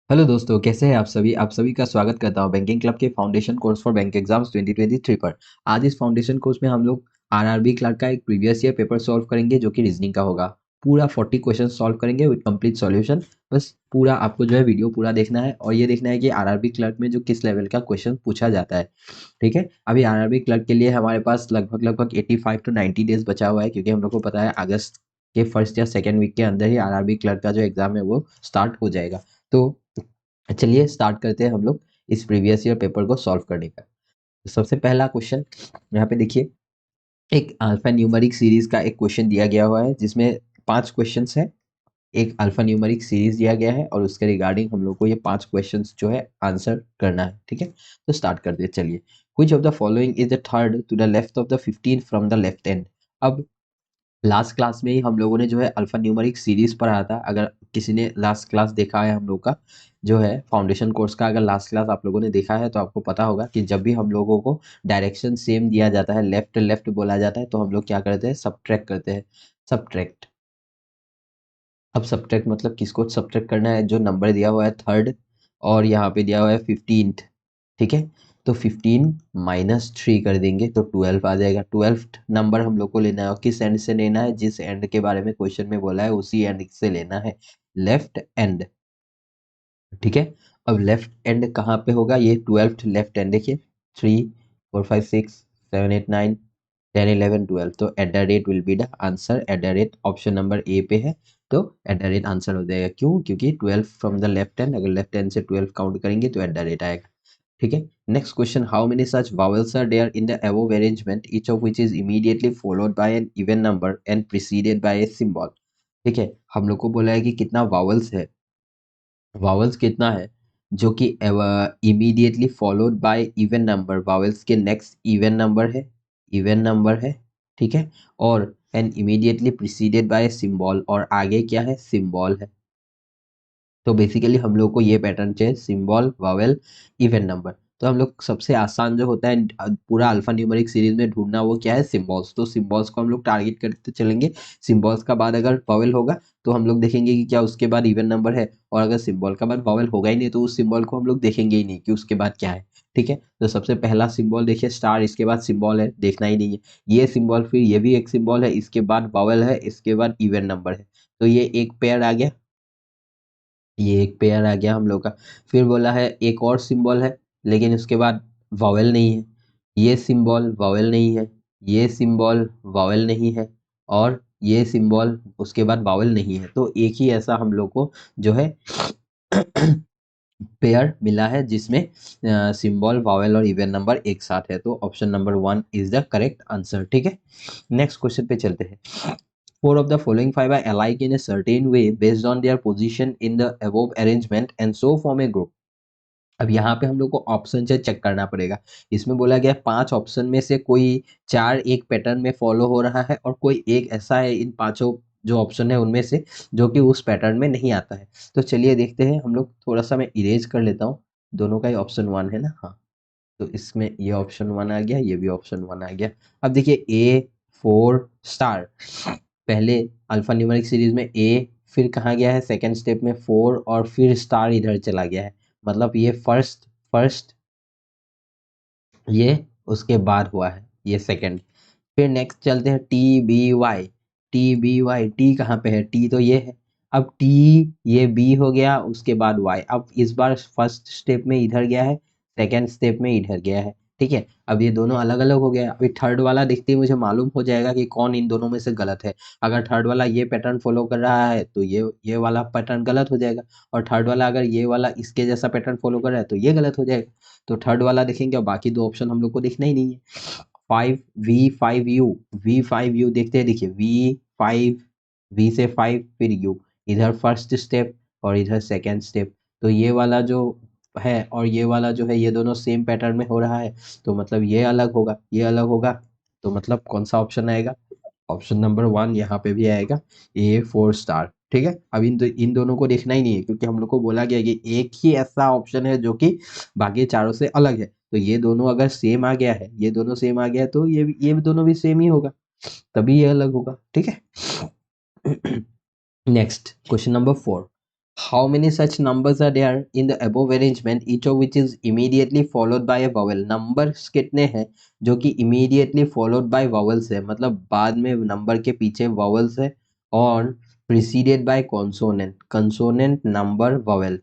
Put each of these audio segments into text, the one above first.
Hello दोस्तों, कैसे हैं आप सभी का स्वागत करता हूं बैंकिंग क्लब के foundation course for bank exams 2023 पर। आज इस फाउंडेशन कोर्स में हम लोग आरआरबी क्लर्क का एक प्रीवियस ईयर पेपर सॉल्व करेंगे जो कि रीजनिंग का होगा। पूरा 40 क्वेश्चन सॉल्व करेंगे विद कंप्लीट सॉल्यूशन। बस पूरा आपको जो है वीडियो पूरा देखना है और ये देखना है कि आरआरबी क्लर्क में जो किस लेवल का क्वेश्चन पूछा जाता है। ठीक है, अभी आरआरबी क्लर्क के लिए हमारे पास लगभग लगभग 85 टू 90 डेज बचा हुआ है, क्योंकि हम लोग को पता है अगस्त के फर्स्ट या सेकेंड वीक के अंदर ही आरआरबी क्लर्क का जो एग्जाम है वो स्टार्ट हो जाएगा। तो चलिए स्टार्ट करते हैं हम लोग इस प्रीवियस ईयर पेपर को सॉल्व करने का। तो सबसे पहला क्वेश्चन यहाँ पे देखिए, एक अल्फा न्यूमेरिक सीरीज का एक क्वेश्चन दिया गया हुआ है जिसमें 5 क्वेश्चंस है। एक अल्फा न्यूमेरिक सीरीज दिया गया है और उसके रिगार्डिंग हम लोग को ये 5 क्वेश्चंस जो है आंसर करना है। ठीक है, तो स्टार्ट करते हैं चलिए। Which of the following is the third to the left of the 15 from the left end. अब लास्ट क्लास में ही हम लोगों ने जो है अल्फा न्यूमेरिक सीरीज पढ़ा था। अगर किसी ने लास्ट क्लास देखा है हम लोग का जो है फाउंडेशन कोर्स का, अगर लास्ट क्लास आप लोगों ने देखा है तो आपको पता होगा कि जब भी हम लोगों को डायरेक्शन सेम दिया जाता है, लेफ्ट लेफ्ट बोला जाता है, तो हम लोग क्या करते हैं, सब्ट्रैक्ट करते हैं। सब्ट्रैक्ट, अब सब्ट्रैक्ट मतलब किसको सब्ट्रैक्ट करना है, जो नंबर दिया हुआ है थर्ड और यहाँ पे दिया हुआ है 15th। ठीक है, तो 15 माइनस 3 कर देंगे तो 12 आ जाएगा। 12th नंबर हम लोग को लेना है और किस एंड से लेना है, जिस एंड के बारे में क्वेश्चन में बोला है उसी एंड से लेना है, लेफ्ट एंड। ठीक है, अब लेफ्ट एंड कहाँ पे होगा, ये 12th लेफ्ट एंड देखिए, 3 4 5 6 7 8 9 10 11 12, तो at the rate will be the answer. At the rate option number A पे है, तो एट द रेट आंसर हो जाएगा। क्यों, क्योंकि 12 फ्रॉम द लेफ्ट हैंड, अगर लेफ्ट हैंड से 12 काउंट करेंगे तो एट द रेट आएगा। ठीक है, next question, how many such vowels are there in the above arrangement each of which is immediately followed by an even number and preceded by a symbol। ठीक है, हम लोग को बोला है कि कितना vowels है, vowels कितना है जो कि immediately followed by even number, vowels के नेक्स्ट इवन नंबर है, इवन नंबर है। ठीक है, और and immediately preceded bye symbol, और आगे क्या है, सिंबल है। तो बेसिकली हम लोग को ये पैटर्न चाहिए, सिंबल, वावेल, इवन नंबर। तो हम लोग सबसे आसान जो होता है पूरा अल्फा न्यूमेरिक सीरीज में ढूंढना, वो क्या है, सिंबल्स। तो सिंबल्स को हम लोग टारगेट करते चलेंगे। सिंबल्स का बाद अगर वावेल होगा तो हम लोग देखेंगे कि क्या उसके बाद इवन नंबर है, और अगर सिंबल का बाद वावेल होगा ही नहीं तो उस सिंबल को हम लोग देखेंगे ही नहीं कि उसके बाद क्या है। ठीक है, तो सबसे पहला सिंबल देखिए स्टार, इसके बाद सिंबल है, देखना ही नहीं है। ये सिंबल, फिर ये भी एक सिंबल है, इसके बाद वावेल है, इसके बाद इवन नंबर है। तो ये एक पेयर आ गया, ये एक पेयर आ गया हम लोग का। फिर बोला है एक और सिंबल है लेकिन उसके बाद वॉवेल नहीं है, ये सिंबल वॉवेल नहीं है, ये सिंबल वॉवेल नहीं है, और ये सिंबल उसके बाद वॉवेल नहीं है। तो एक ही ऐसा हम लोग को जो है पेयर मिला है जिसमें सिंबल, वॉवेल और इवन नंबर एक साथ है। तो option number 1 is the correct answer. ठीक है, नेक्स्ट क्वेश्चन पे चलते हैं। Four of the following five are alike in a certain way based on their position in the above arrangement and so form a group। अब यहाँ पे हम लोग को ऑप्शन से चेक करना पड़ेगा। इसमें बोला गया 5 ऑप्शन में से कोई 4 एक पैटर्न में फॉलो हो रहा है और कोई एक ऐसा है इन पांचों जो ऑप्शन है उनमें से जो कि उस पैटर्न में नहीं आता है। तो चलिए देखते हैं हम लोग, थोड़ा सा मैं इरेज कर लेता हूँ। दोनों का ही ऑप्शन 1 है ना, हाँ। तो इसमें ये ऑप्शन 1 आ गया, ये भी ऑप्शन 1 आ गया। अब देखिए A4 पहले अल्फा न्यूमेरिक सीरीज में ए, फिर कहाँ गया है, सेकेंड स्टेप में 4, और फिर स्टार इधर चला गया है। मतलब ये फर्स्ट फर्स्ट, ये उसके बाद हुआ है, ये सेकेंड। फिर नेक्स्ट चलते हैं TBY। TBY, टी कहाँ पे है, टी तो ये है। अब टी, ये बी हो गया, उसके बाद वाई। अब इस बार फर्स्ट स्टेप में इधर गया है, सेकेंड स्टेप में इधर गया है। ठीक है, अब ये दोनों अलग अलग हो गया। अभी थर्ड वाला देखते ही मुझे मालूम हो जाएगा कि कौन इन दोनों में से गलत है। अगर थर्ड वाला ये पैटर्न फॉलो कर रहा है तो ये वाला पैटर्न गलत हो जाएगा, और थर्ड वाला अगर ये वाला इसके जैसा पैटर्न फॉलो कर रहा है तो ये गलत हो जाएगा। तो थर्ड वाला देखेंगे और बाकी दो ऑप्शन हम लोग को देखना ही नहीं है। 5V5U, V5U देखते हैं, देखिए V5, V से 5 फिर U, इधर फर्स्ट स्टेप और इधर सेकेंड स्टेप। तो ये वाला जो है और ये वाला जो है ये दोनों सेम पैटर्न में हो रहा है, तो मतलब ये अलग होगा, ये अलग होगा। तो मतलब कौन सा ऑप्शन आएगा, ऑप्शन नंबर 1 यहाँ पे भी आएगा, A4। ठीक है, अब इन दोनों को देखना ही नहीं है क्योंकि हम लोग को बोला गया कि एक ही ऐसा ऑप्शन है जो कि बाकी चारों से अलग है। तो ये दोनों अगर सेम आ गया है, ये दोनों सेम आ गया है, तो ये भी दोनों भी सेम ही होगा, तभी ये अलग होगा। ठीक है, next question number 4, How many such numbers are there in the above arrangement, each of which is immediately followed by a vowel? Numbers कितने हैं जो कि immediately followed by vowels है, मतलब बाद में नंबर के पीछे vowels है, और preceded by consonant, consonant number vowel।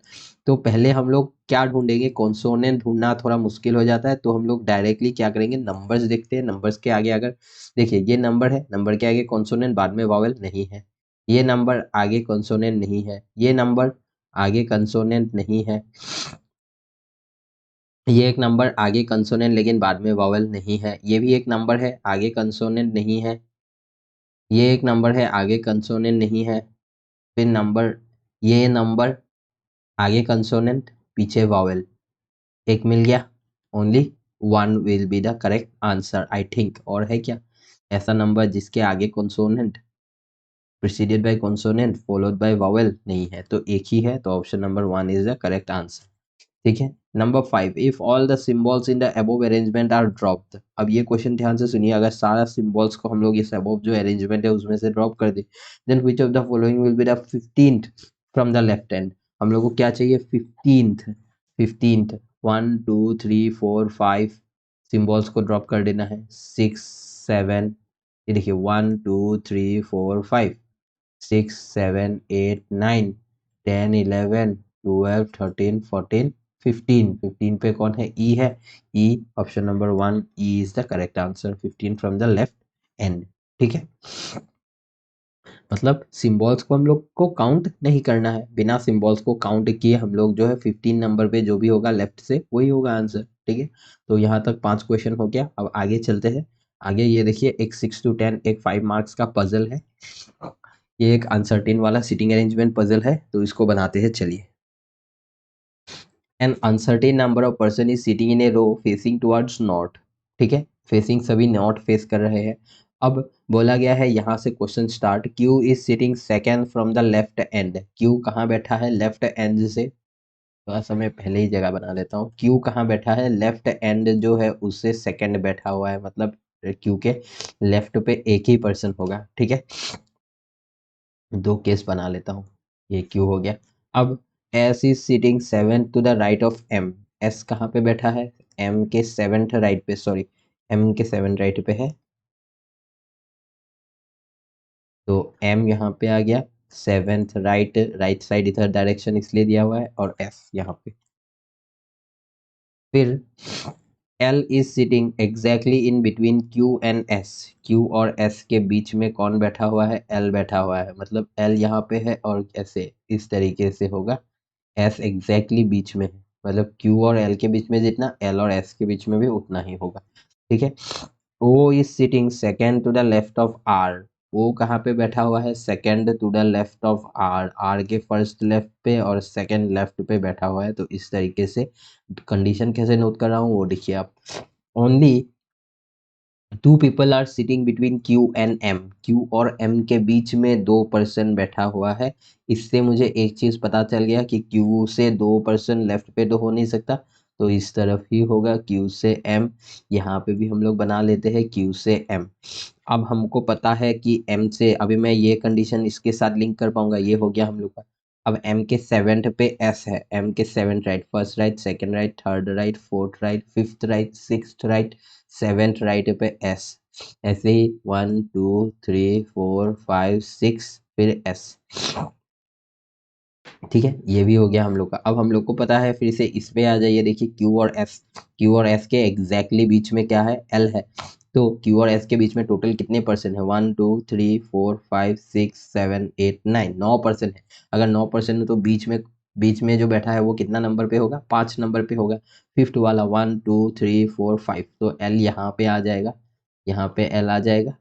तो पहले हम लोग क्या ढूंढेंगे, consonant ढूंढना थोड़ा मुश्किल हो जाता है, तो हम लोग डायरेक्टली क्या करेंगे, नंबर्स देखते हैं। नंबर्स के आगे अगर देखिए ये नंबर है, नंबर के आगे consonant, बाद में vowel नहीं है। ये नंबर आगे कंसोनेंट नहीं है, ये नंबर आगे कंसोनेंट नहीं है, ये एक नंबर आगे कंसोनेंट लेकिन बाद में वावल नहीं है, ये भी एक नंबर है आगे कंसोनेंट नहीं है, ये एक नंबर है आगे कंसोनेंट नहीं है, फिर नंबर, ये नंबर आगे कंसोनेंट पीछे वावल, एक मिल गया। Only one will be the correct answer I think. और है क्या ऐसा नंबर जिसके आगे consonant preceded by consonant followed by vowel? नहीं है, तो एक ही है, तो option number 1 is the correct answer. ठीक है। Number 5, if all the symbols in the above arrangement are dropped. अब ये क्वेश्चन ध्यान से सुनिए, अगर सारा सिंबल्स को हम लोग इस अबोव जो अरेंजमेंट है उसमें से ड्रॉप कर दे, then which of the following will be the 15th from the left hand. हम लोग को क्या चाहिए, 15th, 15th, 1 2 3 4 5 सिंबल्स को ड्रॉप कर देना है, 6 7, ये देखिए 1 2 3 4 5 6 7 8 9 10 11 12 13 14 15, 15 पे कौन है, ई है, E, option number 1 E is the correct answer, 15 from the left end. ठीक है, मतलब सिंबल्स को हम लोग को काउंट नहीं करना है, बिना सिंबल्स को काउंट किए हम लोग जो है 15 नंबर पे जो भी होगा लेफ्ट से वही होगा आंसर। ठीक है, तो यहाँ तक 5 क्वेश्चन हो गया। अब आगे चलते हैं। आगे ये देखिए, एक 6 to 10 एक 5 मार्क्स का पजल है, ये एक अनसर्टेन वाला सिटिंग अरेंजमेंट पजल है, तो इसको बनाते हैं, चलिए। An uncertain number of person is sitting in a row facing towards north. ठीक है, फेसिंग सभी नॉर्थ फेस कर रहे हैं। अब बोला गया है यहाँ से question start, Q is sitting second from the left and. Q कहाँ बैठा है, लेफ्ट एंड से, थोड़ा सा मैं पहले ही जगह बना लेता हूँ। क्यू कहाँ बैठा है, लेफ्ट एंड जो है उससे सेकेंड बैठा हुआ है, मतलब क्यू के लेफ्ट पे एक ही पर्सन होगा। ठीक है, दो केस बना लेता हूँ, ये क्यू हो गया। अब S is sitting seven to the right of M. S कहाँ पे बैठा है, एम के सेवेंथ राइट पे, सॉरी एम के सेवन राइट पे है, तो एम यहाँ पे आ गया, सेवेंथ राइट, राइट साइड इधर डायरेक्शन इसलिए दिया हुआ है, और एफ यहाँ पे। फिर L is sitting exactly in between Q and S। Q और S के बीच में कौन बैठा हुआ है, L बैठा हुआ है, मतलब L यहाँ पे है और ऐसे इस तरीके से होगा, S एग्जैक्टली बीच में है, मतलब Q और L के बीच में जितना L और S के बीच में भी उतना ही होगा। ठीक है, O is sitting second to the left of R। O कहाँ पे बैठा हुआ है, second to the left of R, R के फर्स्ट लेफ्ट पे और सेकेंड लेफ्ट पे बैठा हुआ है, तो इस तरीके से कंडीशन कैसे नोट कर रहा हूँ वो देखिए आप। Only two people are sitting between Q and M. Q और एम के बीच में दो पर्सन बैठा हुआ है, इससे मुझे एक चीज पता चल गया कि क्यू से दो पर्सन लेफ्ट पे तो हो नहीं सकता, तो इस तरफ ही होगा क्यू से एम। यहाँ पे भी हम लोग बना लेते हैं क्यू से एम। अब हमको पता है कि एम से, अभी मैं ये कंडीशन इसके साथ लिंक कर पाऊंगा, ये हो गया हम लोग का। अब एम के सेवेंथ पे एस है, एम के seventh right, first right, second right, third right, fourth right, fifth right, sixth right, seventh right पे एस, ऐसे ही 1 2 3 4 5 6 फिर एस। ठीक है, ये भी हो गया हम लोग का। अब हम लोग को पता है, फिर से इस पे आ जाइए, देखिए क्यू और एस, क्यू और एस के एग्जैक्टली बीच में क्या है, एल है, तो क्यू और एस के बीच में टोटल कितने पर्सन है, 1 2 3 4 5 6 7 8 9, 9 पर्सन है। अगर 9 पर्सन है तो बीच में जो बैठा है वो कितना नंबर पे होगा, 5 नंबर पे होगा, फिफ्थ वाला 1 2 3 4 5, तो एल यहाँ पे आ जाएगा, यहाँ पे एल आ जाएगा,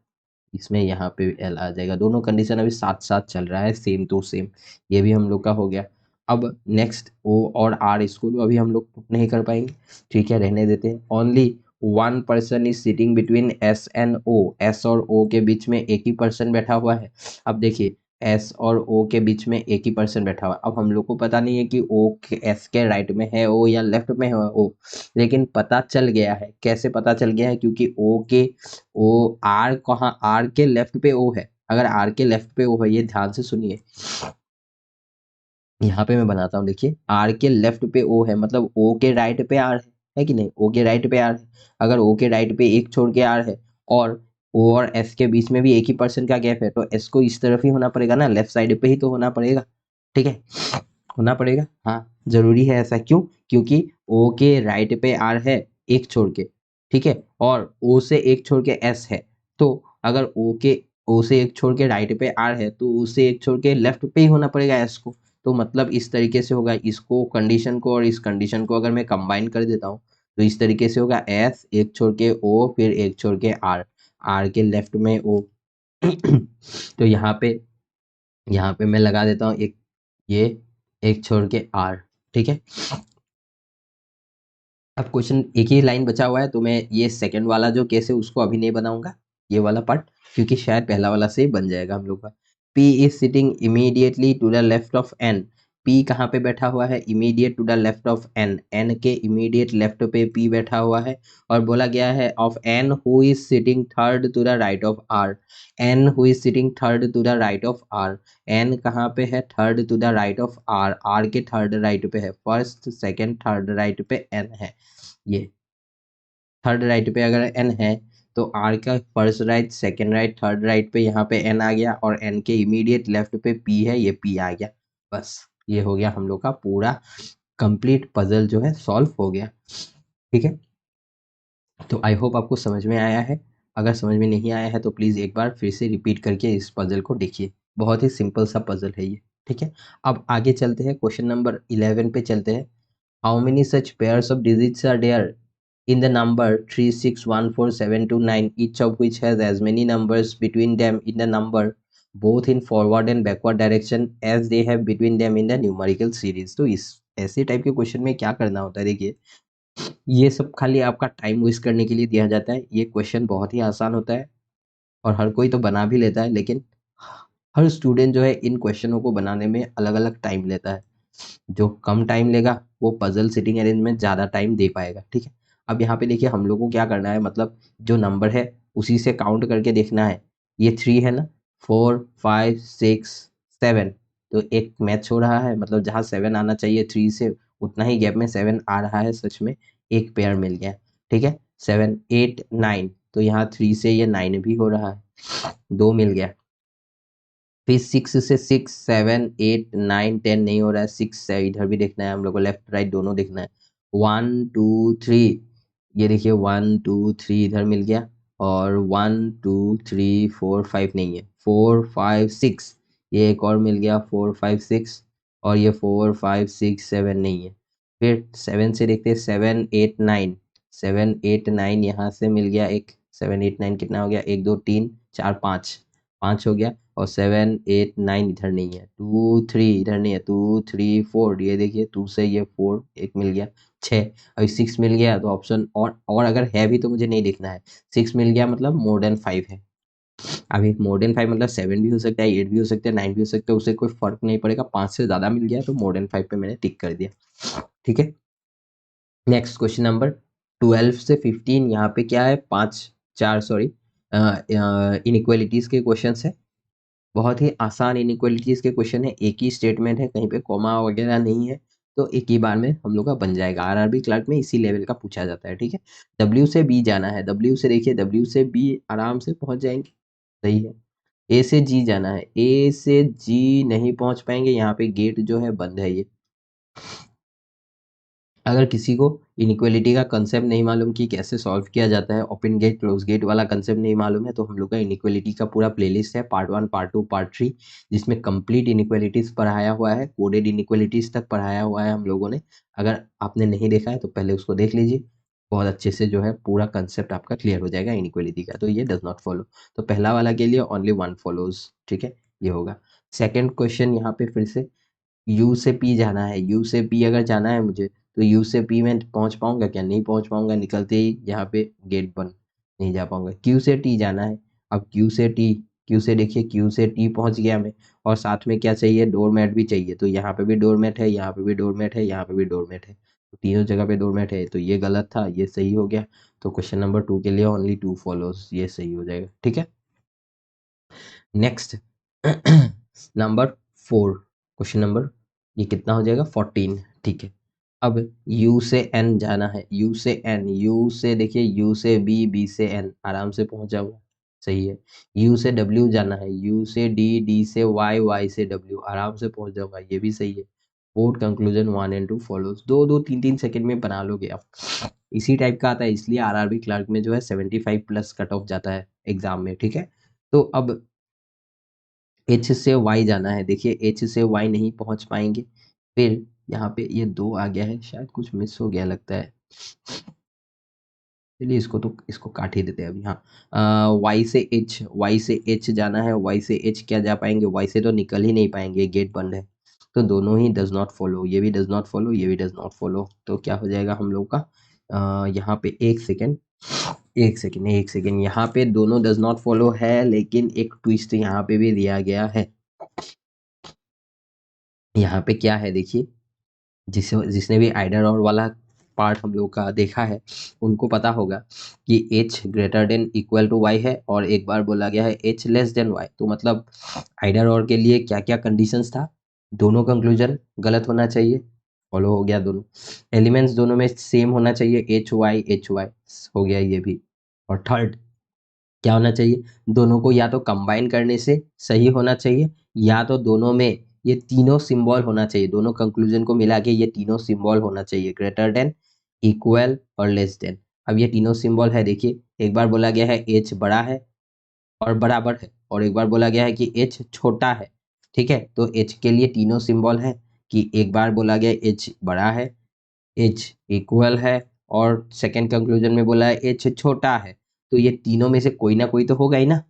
इसमें यहाँ पे एल आ जाएगा। दोनों कंडीशन अभी साथ साथ चल रहा है, सेम टू सेम। ये भी हम लोग का हो गया। अब नेक्स्ट ओ और आर, इसको तो अभी हम लोग नहीं कर पाएंगे, ठीक है, रहने देते हैं। Only one person is sitting between S and O. S और ओ के बीच में एक ही पर्सन बैठा हुआ है। अब देखिए, एस और ओ के बीच में एक ही पर्सन बैठा हुआ है। अब हम लोग को पता नहीं है कि ओ के एस के राइट में है ओ या लेफ्ट में है ओ, लेकिन पता चल गया है। कैसे पता चल गया है, क्योंकि ओ के, ओ आर कहाँ, आर के लेफ्ट पे ओ है, अगर आर के लेफ्ट पे ओ है, ये ध्यान से सुनिए, यहाँ पे मैं बनाता हूँ, देखिए आर के लेफ्ट पे ओ है, मतलब ओ के राइट पे आर है कि नहीं, ओ के राइट पे आर है। अगर ओ के राइट पे एक छोड़ के आर है और ओ और एस के बीच में भी एक ही परसेंट का गैप है, तो एस को इस तरफ ही होना पड़ेगा ना, लेफ्ट साइड पे ही तो होना पड़ेगा। ठीक है, होना पड़ेगा, हाँ जरूरी है ऐसा। क्यों? क्योंकि ओ के राइट पे आर है एक छोड़ के, ठीक है, और ओ से एक छोड़ के एस है। तो अगर ओ से एक छोड़ के राइट पे आर है, तो ओ से एक छोड़ के लेफ्ट पे ही होना पड़ेगा एस को। तो मतलब इस तरीके से होगा, इसको कंडीशन को और इस कंडीशन को अगर मैं कंबाइन कर देता हूँ, तो इस तरीके से होगा, एस एक छोड़ के ओ फिर एक छोड़ के आर, आर के लेफ्ट में ओ। तो यहाँ पे मैं लगा देता हूँ एक, ये एक छोड़ के आर। ठीक है, अब क्वेश्चन एक ही लाइन बचा हुआ है, तो मैं ये सेकंड वाला जो केस है उसको अभी नहीं बनाऊंगा, ये वाला पार्ट, क्योंकि शायद पहला वाला से ही बन जाएगा हम लोग का। P is sitting immediately to the left of N। P कहाँ पे बैठा हुआ है? Immediate to the left of N, N के इमीडिएट लेफ्ट पे P बैठा हुआ है। और बोला गया है of N who is sitting third to the right of R, N who is sitting third to the right of R। N कहाँ पे है? Third to the right of R, R के थर्ड राइट पे है, first second third right पे N है। ये third right पे अगर एन है, तो आर का first right second right third right पे यहाँ पे एन आ गया, और एन के इमीडिएट लेफ्ट पे पी है, ये पी आ गया। बस ये हो गया हम लोग का पूरा कंप्लीट पजल जो है सॉल्व हो गया। ठीक है, तो आई होप आपको समझ में आया है। अगर समझ में नहीं आया है तो प्लीज़ एक बार फिर से रिपीट करके इस पजल को देखिए, बहुत ही सिंपल सा पजल है ये। ठीक है, अब आगे चलते हैं, क्वेश्चन नंबर 11 पे चलते हैं। How many such pairs of digits are there in the number 3, 6, 1, 4, 7, 2, 9, each of which has as many numbers between them in the number both in forward and backward direction as they have between them in the numerical series। तो इस ऐसे type के question में क्या करना होता है, देखिए ये सब खाली आपका टाइम वेस्ट करने के लिए दिया जाता है। ये क्वेश्चन बहुत ही आसान होता है और हर कोई तो बना भी लेता है, लेकिन हर स्टूडेंट जो है इन क्वेश्चनों को बनाने में अलग अलग टाइम लेता है। जो कम टाइम लेगा वो पजल सिटिंग अरेंजमेंट ज़्यादा टाइम दे पाएगा। ठीक है, अब यहाँ पे देखिए हम लोग को क्या करना है, मतलब जो नंबर है उसी से काउंट करके देखना है। ये 3 है ना, 4, 5, 6, 7, तो एक मैच हो रहा है, मतलब जहाँ 7 आना चाहिए 3 से, उतना ही गैप में 7 आ रहा है, सच में एक पेयर मिल गया। ठीक है, 7, 8, 9, तो यहाँ 3 से ये 9 भी हो रहा है, 2 मिल गया। फिर 6 से 6, 7, 8, 9, 10 नहीं हो रहा है, 6 से इधर भी देखना है हम लोग को, लेफ्ट राइट दोनों देखना है। 1, 2, 3, ये देखिए 1, 2, 3 इधर मिल गया, और 1, 2, 3, 4, 5 नहीं है, 4, 5, 6, ये एक और मिल गया, 4, 5, 6, और ये 4, 5, 6, 7 नहीं है। फिर 7 से देखते हैं, 7, 8, 9, 7, 8, 9 यहाँ से मिल गया एक, 7, 8, 9 कितना हो गया, 1, 2, 3, 4, 5, 5 हो गया। और 7, 8, 9 इधर नहीं है, 2, 3 इधर नहीं है, 2, 3, 4, ये देखिए 2 से ये 4 एक मिल गया, 6। अभी 6 मिल गया तो ऑप्शन, और अगर है भी तो मुझे नहीं देखना है। 6 मिल गया मतलब मोर देन 5 है। अभी मोर देन 5 मतलब 7 भी हो सकता है, 8 भी हो सकता है, 9 भी हो सकता है, उससे कोई फर्क नहीं पड़ेगा। 5 से ज़्यादा मिल गया तो मोर देन 5 पे मैंने टिक कर दिया। ठीक है, नेक्स्ट क्वेश्चन नंबर 12 से 15, यहाँ पे क्या है, 5, 4 सॉरी, इनइक्वालिटीज़ के क्वेश्चन है। बहुत ही आसान इनइक्वालिटीज के क्वेश्चन है, एक ही स्टेटमेंट है, कहीं पे कॉमा वगैरह नहीं है, तो एक ही बार में हम लोग का बन जाएगा। आरआरबी क्लर्क में इसी लेवल का पूछा जाता है। ठीक है, डब्ल्यू से बी जाना है, डब्ल्यू से देखिए, डब्ल्यू से बी आराम से पहुंच जाएंगे, सही है। ए से जी जाना है, ए से जी नहीं पहुंच पाएंगे, यहाँ पे गेट जो है बंद है ये। अगर किसी को इनइक्वालिटी का कंसेप्ट नहीं मालूम कि कैसे सॉल्व किया जाता है, ओपन गेट क्लोज गेट वाला कंसेप्ट नहीं मालूम है, तो हम लोग का इनइक्वालिटी का पूरा प्लेलिस्ट है, पार्ट 1, पार्ट 2, पार्ट 3, जिसमें कंप्लीट इनइक्वालिटीज पढ़ाया हुआ है, कोडेड इनइक्वालिटीज तक पढ़ाया हुआ है हम लोगों ने। अगर आपने नहीं देखा है तो पहले उसको देख लीजिए, बहुत अच्छे से जो है पूरा कंसेप्ट आपका क्लियर हो जाएगा इनइक्वालिटी का। तो ये डज नॉट फॉलो, तो पहला वाला के लिए ओनली 1 फॉलोज। ठीक है, ये होगा। सेकेंड क्वेश्चन यहाँ पे फिर से यू से पी जाना है, यू से पी अगर जाना है मुझे, तो यू से पी में पहुंच पाऊंगा क्या? नहीं पहुंच पाऊंगा, निकलते ही यहाँ पे गेट बंद, नहीं जा पाऊंगा। क्यू से टी जाना है, अब क्यू से टी, क्यू से देखिए, क्यू से टी पहुंच गया मैं, और साथ में क्या चाहिए, डोर मैट भी चाहिए, तो यहाँ पे भी डोर मैट है, यहाँ पे भी डोर मैट है, यहाँ पे भी डोर मैट है, तो तीनों जगह पे डोर मैट है, तो ये गलत था, ये सही हो गया। तो क्वेश्चन नंबर 2 के लिए ओनली 2 फॉलोज, ये सही हो जाएगा। ठीक है, नेक्स्ट नंबर 4, क्वेश्चन नंबर ये कितना हो जाएगा 14, ठीक है। अब U से N जाना है, U से N, U से देखिए U से B, B से N, आराम से पहुंच जाऊंगा, सही है। U से W जाना है, U से D, D से Y, Y से W, आराम से पहुंच जाऊंगा, ये भी सही है। Board conclusion 1 and 2 follows, 2-3 second में बना लोगे आप। इसी टाइप का आता है, इसलिए आरआरबी क्लर्क में जो है 75 प्लस कट ऑफ जाता है एग्जाम में, ठीक है। तो अब H से Y जाना है, देखिए H से Y नहीं पहुंच पाएंगे, फिर यहाँ पे ये 2 आ गया है, शायद कुछ मिस हो गया लगता है, चलिए इसको काट ही देते हैं अभी। हाँ, Y से H, Y से H जाना है, Y से H क्या जा पाएंगे, Y से तो निकल ही नहीं पाएंगे, गेट बंद है, तो दोनों ही डज नॉट फॉलो, ये भी डज नॉट फॉलो, ये भी डज नॉट फॉलो, तो क्या हो जाएगा हम लोग का, यहाँ पे एक सेकेंड यहाँ पे दोनों डज नॉट फॉलो है, लेकिन एक ट्विस्ट यहाँ पे भी दिया गया है। यहाँ पे क्या है देखिए, जिसने भी आइडर और वाला पार्ट हम लोग का देखा है, उनको पता होगा कि h greater than equal to y है, और एक बार बोला गया है h लेस देन y, तो मतलब आइडर और के लिए क्या क्या कंडीशंस था, दोनों कंक्लूजन गलत होना चाहिए, फॉलो हो गया दोनों, एलिमेंट्स दोनों में सेम होना चाहिए, h y हो गया ये भी, और थर्ड क्या होना चाहिए, दोनों को या तो कंबाइन करने से सही होना चाहिए, या तो दोनों में ये तीनों सिंबल होना चाहिए, दोनों कंक्लूजन को मिला के ये तीनों सिंबल होना चाहिए, ग्रेटर देन, इक्वल और लेस देन। अब ये तीनों सिंबल है, देखिए एक बार बोला गया है h बड़ा है और बराबर है, और एक बार बोला गया है कि h छोटा है, ठीक है। तो h के लिए तीनों सिंबल है, कि एक बार बोला गया h बड़ा है, h इक्वल है, और सेकंड कंक्लूजन में बोला है h छोटा है, तो ये तीनों में से कोई ना कोई तो होगा ही ना।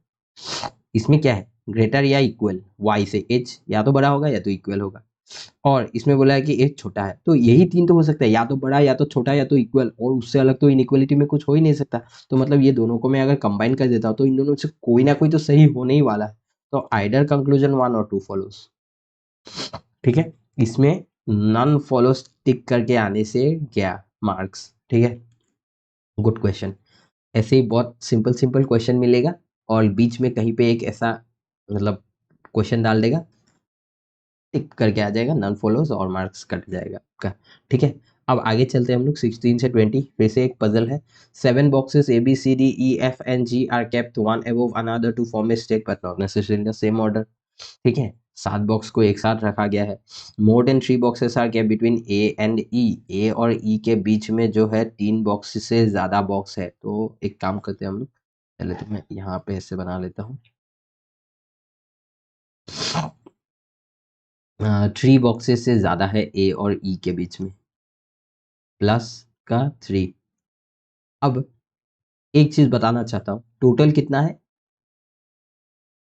इसमें क्या है, ग्रेटर या इक्वल, y से h या तो बड़ा होगा या तो इक्वल होगा, और इसमें बोला है कि h छोटा है, तो यही तीन तो हो सकता है, या तो बड़ा या तो छोटा या तो इक्वल, और उससे अलग तो इनइक्वलिटी में कुछ हो ही नहीं सकता। तो मतलब ये दोनों को मैं अगर कंबाइन कर देता हूँ तो इन दोनों से कोई ना कोई तो सही होने ही वाला है, तो आइडर कंक्लूजन 1 और 2 फॉलोज, ठीक है। इसमें नन फॉलोज टिक करके आने से गया मार्क्स, ठीक है। गुड क्वेश्चन, ऐसे ही बहुत सिंपल सिंपल क्वेश्चन मिलेगा, और बीच में कहीं पे एक ऐसा मतलब क्वेश्चन डाल देगा, टिक करके आ जाएगा नन फॉलोज, और मार्क्स कट जाएगा आपका, ठीक है। अब आगे चलते हैं हम लोग 16 से 20, फिर से एक पजल है। 7 boxes A B C D E F N G are kept one above another to form a stack but not necessary in the same order, ठीक है। 7 बॉक्स को एक साथ रखा गया है, more than 3 boxes are kept between A and E, A और E के बीच में जो है 3 बॉक्स से ज्यादा बॉक्स है, तो एक काम करते हैं हम लोग, पहले तो मैं यहाँ पे ऐसे बना लेता हूँ, 3 बॉक्सेस से ज्यादा है ए और ई के बीच में, प्लस का 3। अब एक चीज बताना चाहता हूँ, टोटल कितना है,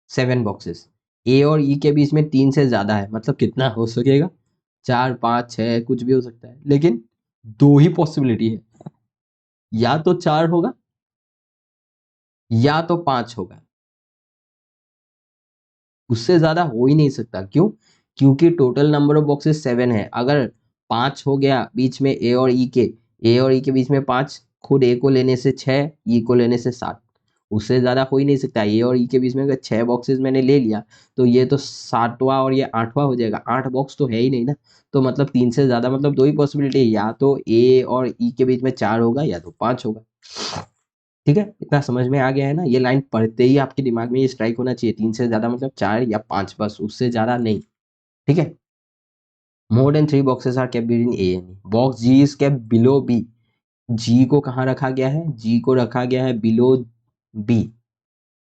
7 बॉक्सेस, ए और ई के बीच में 3 से ज्यादा है, मतलब कितना हो सकेगा, 4 5 6 कुछ भी हो सकता है, लेकिन दो ही पॉसिबिलिटी है, या तो 4 होगा या तो 5 होगा, उससे ज्यादा हो ही नहीं सकता, क्यों, क्योंकि टोटल नंबर ऑफ बॉक्सेस 7 है, अगर 5 हो गया बीच में ए और ई के बीच में 5, खुद ए को लेने से 6, ई को लेने से 7, उससे ज्यादा हो ही नहीं सकता। ए और ई के बीच में अगर 6 बॉक्सेस मैंने ले लिया, तो ये तो 7वां और ये 8वां हो जाएगा, 8 बॉक्स तो है ही नहीं ना, तो मतलब 3 से ज्यादा, मतलब दो ही पॉसिबिलिटी है, या तो ए और ई के बीच में 4 होगा या तो 5 होगा, ठीक है। इतना समझ में आ गया है ना, ये लाइन पढ़ते ही आपके दिमाग में ये स्ट्राइक होना चाहिए, 3 से ज्यादा मतलब 4 या 5, बस उससे ज्यादा नहीं, ठीक है। More than 3 boxes are kept between A and box G is kept below B, G को कहाँ रखा गया है, जी को रखा गया है बिलो बी।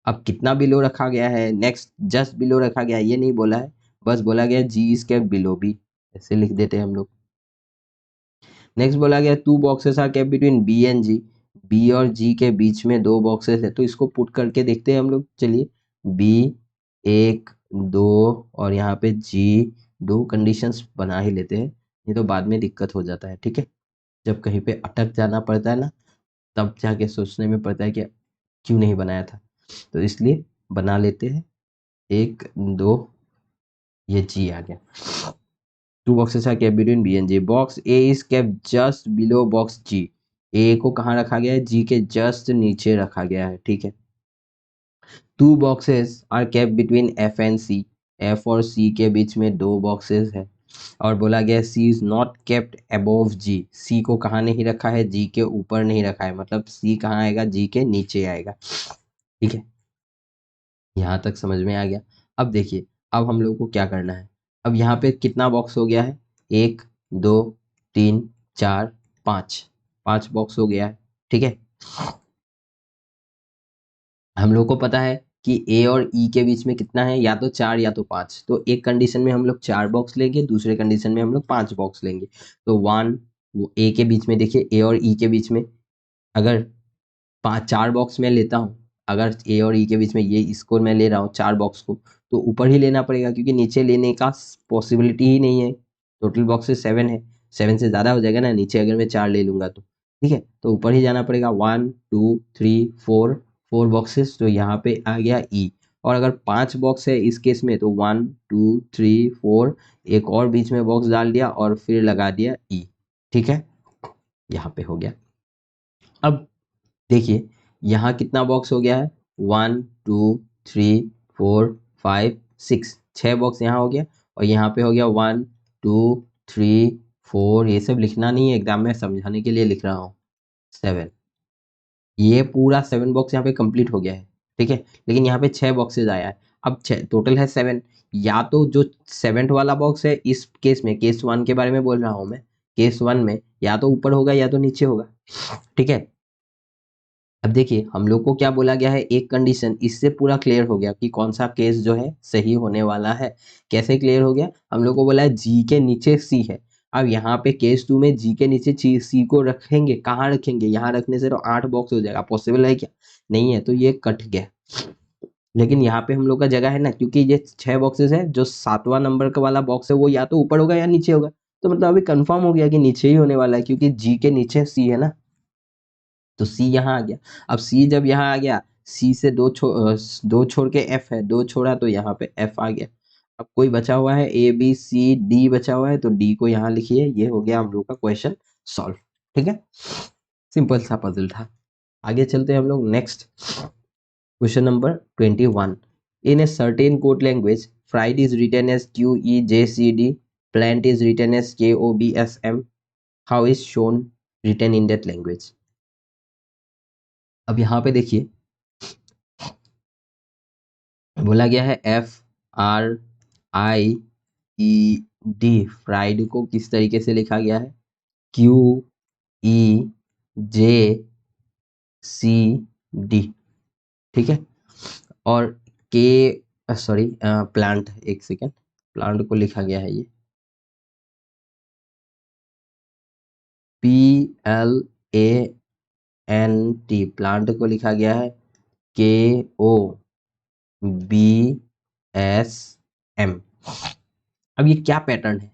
अब कितना बिलो रखा गया है, नेक्स्ट जस्ट बिलो रखा गया है, ये नहीं बोला है, बस बोला गया जी इज केप्ट बिलो बी, ऐसे लिख देते हैं हम लोग। नेक्स्ट बोला गया 2 boxes are kept between B and G, B और जी के बीच में 2 बॉक्सेस है, तो इसको पुट करके देखते हैं हम लोग, चलिए बी 1 2 और यहाँ पे जी 2 कंडीशंस बना ही लेते हैं, नहीं तो बाद में दिक्कत हो जाता है, ठीक है। जब कहीं पे अटक जाना पड़ता है ना, तब जाके सोचने में पड़ता है कि क्यों नहीं बनाया था, तो इसलिए बना लेते हैं, 1 2, ये जी आ गया। 2 boxes are kept between B and G. Box A is kept just below box G. A को कहाँ रखा गया है, G के जस्ट नीचे रखा गया है, ठीक है। 2 boxes are kept between F and C. F और C के बीच में 2 बॉक्सेस है, और बोला गया सी इज नॉट केप्ट अबोव जी, सी को कहाँ नहीं रखा है, जी के ऊपर नहीं रखा है, मतलब सी कहाँ आएगा, जी के नीचे आएगा। ठीक है, यहाँ तक समझ में आ गया। अब देखिए, अब हम लोग को क्या करना है। अब यहाँ पे कितना बॉक्स हो गया है, 1 2 3 4 5, 5 बॉक्स हो गया है। ठीक है, हम लोग को पता है कि ए और ई के बीच में कितना है, या तो 4 या तो 5। तो एक कंडीशन में हम लोग 4 बॉक्स लेंगे, दूसरे कंडीशन में हम लोग 5 बॉक्स लेंगे। तो 1, ए के बीच में देखिए, ए और ई के बीच में अगर 4 बॉक्स में लेता हूँ, अगर ए और ई के बीच में ये इसको मैं ले रहा हूँ 4 बॉक्स को, तो ऊपर ही लेना पड़ेगा क्योंकि नीचे लेने का पॉसिबिलिटी ही नहीं है। टोटल बॉक्सेस 7 है, 7 से ज़्यादा हो जाएगा ना नीचे अगर मैं 4 ले लूँगा तो। ठीक है, तो ऊपर ही जाना पड़ेगा। 1 2 3 4, 4 बॉक्सेस, तो यहाँ पे आ गया ई। और अगर 5 बॉक्स है इस केस में तो 1 2 3 4, एक और बीच में बॉक्स डाल दिया और फिर लगा दिया ई। ठीक है, यहाँ पे हो गया। अब देखिए, यहाँ कितना बॉक्स हो गया है, 1 2 3 4 5 6, 6 बॉक्स यहाँ हो गया। और यहाँ पे हो गया 1 2 3 4, ये सब लिखना नहीं है एग्जाम में, समझाने के लिए लिख रहा हूँ, 7। ये पूरा 7 बॉक्स यहाँ पे कंप्लीट हो गया है। ठीक है, लेकिन यहाँ पे 6 बॉक्सेज आया है। अब 6 टोटल है 7, या तो जो 7th वाला बॉक्स है, इस केस में केस 1 के बारे में बोल रहा हूँ मैं, केस 1 में या तो ऊपर होगा या तो नीचे होगा। ठीक है, अब देखिए हम लोग को क्या बोला गया है, एक कंडीशन, इससे पूरा क्लियर हो गया कि कौन सा केस जो है सही होने वाला है। कैसे क्लियर हो गया, हम लोग को बोला है जी के नीचे सी है। अब यहाँ पे केस 2 में जी के नीचे सी को रखेंगे, कहाँ रखेंगे, यहाँ रखने से तो 8 बॉक्स हो जाएगा, पॉसिबल है क्या, नहीं है, तो ये कट गया। लेकिन यहाँ पे हम लोग का जगह है ना, क्योंकि ये 6 बॉक्सेस है, जो 7वां नंबर का वाला बॉक्स है वो या तो ऊपर होगा या नीचे होगा। तो मतलब अभी कंफर्म हो गया कि नीचे ही होने वाला है, क्योंकि जी के नीचे सी है ना, तो सी यहाँ आ गया। अब सी जब यहाँ आ गया, सी से दो छोड़ के एफ है, दो छोड़ा तो यहाँ पे एफ आ गया। अब कोई बचा हुआ है, ए बी सी डी बचा हुआ है, तो डी को यहाँ लिखिए। ये हो गया हम लोग का क्वेश्चन सॉल्व। ठीक है, सिंपल सा पजल था। आगे चलते हैं हम लोग next question number 21। In a certain code language, fried is written as QEJCD, plant is written as KOBSM, how is shown written in that language. अब यहाँ पे देखिए, बोला गया है FRIED, फ्राइड को किस तरीके से लिखा गया है, QEJCD। ठीक है, और के सॉरी प्लांट, एक सेकेंड, प्लांट को लिखा गया है ये PLANT, प्लांट को लिखा गया है KOBSM। अब ये क्या पैटर्न है,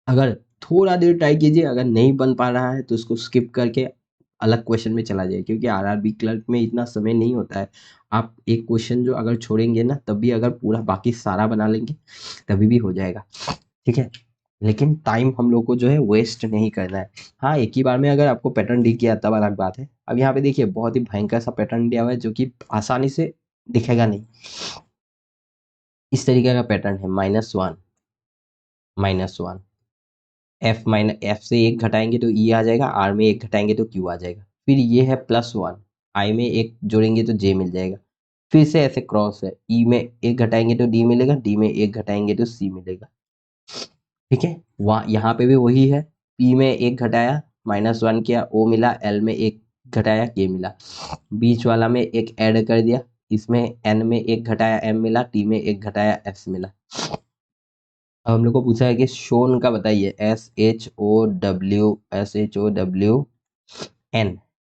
अगर थोड़ा देर ट्राई कीजिए, अगर नहीं बन पा रहा है तो उसको स्किप करके अलग क्वेश्चन में चला जाए, क्योंकि आरआरबी क्लर्क में इतना समय नहीं होता है। आप एक क्वेश्चन जो अगर छोड़ेंगे ना, तब भी अगर पूरा बाकी सारा बना लेंगे तभी भी हो जाएगा। ठीक है, लेकिन टाइम हम लोग को जो है वेस्ट नहीं करना है। हाँ, एक ही बार में अगर आपको पैटर्न दिख गया तब अलग बात है। अब यहाँ पे देखिए, बहुत ही भयंकर सा पैटर्न दिया हुआ है जो कि आसानी से दिखेगा नहीं। इस तरीके का पैटर्न है, -1 -1, एफ से 1 घटाएंगे तो ई आ जाएगा, आर में 1 घटाएंगे तो क्यू आ जाएगा। फिर ये है +1, आई में 1 जोड़ेंगे तो जे मिल जाएगा। फिर से ऐसे क्रॉस है, ई में 1 घटाएंगे तो डी मिलेगा, डी में 1 घटाएंगे तो सी मिलेगा। ठीक है, वहाँ यहाँ पे भी वही है, पी में 1 घटाया -1 किया, ओ मिला, एल में 1 घटाया, के मिला, बीच वाला में 1 ऐड कर दिया, इसमें एन में 1 घटाया, एम मिला, टी में 1 घटाया, एस मिला। अब हम लोग को पूछा है कि शोन का बताइए, SHOWN।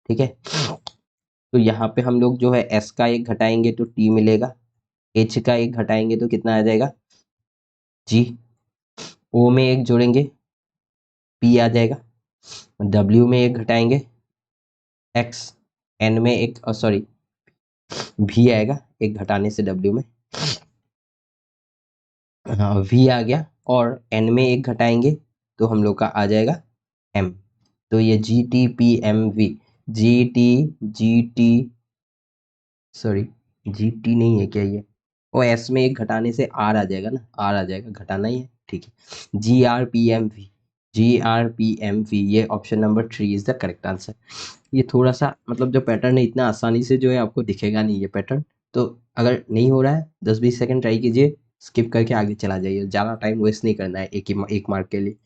ठीक है, तो यहाँ पे हम लोग जो है एस का 1 घटाएंगे तो टी मिलेगा, एच का 1 घटाएंगे तो कितना आ जाएगा, जी, ओ में 1 जोड़ेंगे पी आ जाएगा, डब्ल्यू में 1 घटाएंगे एक्स, एन में 1 सॉरी भी आएगा, 1 घटाने से डब्ल्यू में, हाँ वी आ गया, और एन में 1 घटाएंगे तो हम लोग का आ जाएगा एम। तो ये GTPMV, GT सॉरी GT नहीं है क्या ये, और एस में 1 घटाने से आर आ जाएगा ना, आर आ जाएगा, घटाना ही है। ठीक है। GRPMV ये option number 3 is the correct answer. ये थोड़ा सा मतलब जो पैटर्न है इतना आसानी से जो है आपको दिखेगा नहीं ये पैटर्न, तो अगर नहीं हो रहा है 10-20 सेकंड ट्राई कीजिए, स्किप करके आगे चला जाइए, ज़्यादा टाइम वेस्ट नहीं करना है एक मार्क के लिए।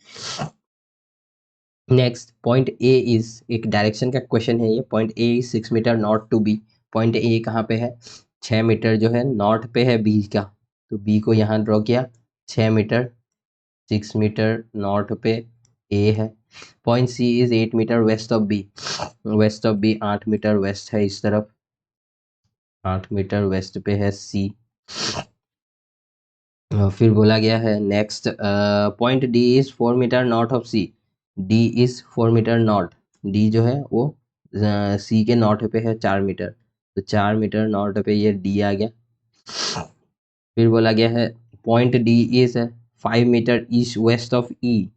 नेक्स्ट पॉइंट ए इज, एक डायरेक्शन का क्वेश्चन है ये। Point A is 6 metre north to B. Point A कहाँ पे है? 6 मीटर जो है नॉर्थ पे है बी का, तो बी को यहाँ ड्रॉ किया 6 मीटर, 6 मीटर नॉर्थ पे ए है। Point C is 8 metre west of B. West of B 8 metre west है इस तरफ, 8 मीटर वेस्ट पे है सी। फिर बोला गया है next point D is 4 metre north of C. D is 4 metre north, D जो है वो सी के नॉर्थ पे है 4 मीटर, तो 4 मीटर नॉर्थ पे ये डी आ गया। फिर बोला गया है point D is 5 metre east west of E.